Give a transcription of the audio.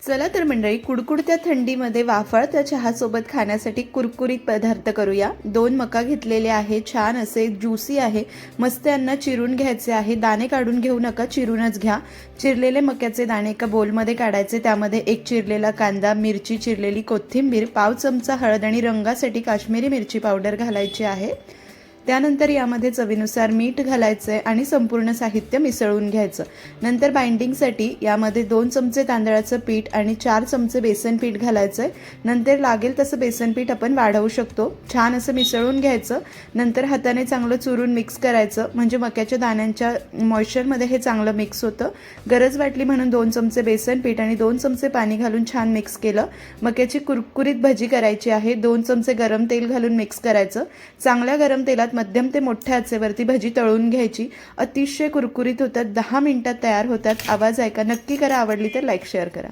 चला तर मंडळी, कुडकुडत्या थंडीमध्ये वाफाळत्या चहासोबत खाण्यासाठी कुरकुरीत पदार्थ करूया। 2 मका घेतलेले आहे, छान असे ज्यूसी आहे। मस्त यांना चिरून घ्यायचे आहे, दाणे काढून घेऊ नका, चिरूनच घ्या। चिरलेले मक्याचे दाणे एका बोलमध्ये काढायचे, त्यामध्ये एक चिरलेला कांदा, मिरची चिरलेली, कोथिंबीर, पाव चमचा हळद आणि रंगासाठी काश्मीरी मिरची पावडर घालायची आहे। त्यानंतर यामध्ये चवीनुसार मीठ घालायचे आणि संपूर्ण साहित्य मिसळून घ्यायचं। नंतर बाइंडिंगसाठी यामध्ये 2 चमचे तांदळाचं पीठ आणि 4 चमचे बेसन पीठ घालायचं। नंतर लागेल तसं बेसन पीठ आपण वाढवू शकतो। छान असं मिसळून घ्यायचं। नंतर हाताने चांगलं चुरून मिक्स करायचं, म्हणजे मक्याच्या दाण्यांच्या मॉइश्चरमध्ये हे चांगलं मिक्स होतं। गरज वाटली म्हणून 2 चमचे बेसन पीठ आणि 2 चमचे पाणी घालून छान मिक्स केलं। मक्याची कुरकुरीत भजी करायची आहे। 2 चमचे गरम तेल घालून मिक्स करायचं। चांगल्या गरम तेलात मध्यम ते मोठ्या आचेवरती भजी तळून घ्यायची। अतिशय कुरकुरीत होतात, 10 मिनिटात तयार होतात। आवाज ऐका, नक्की करा। आवडली तर लाईक शेअर करा।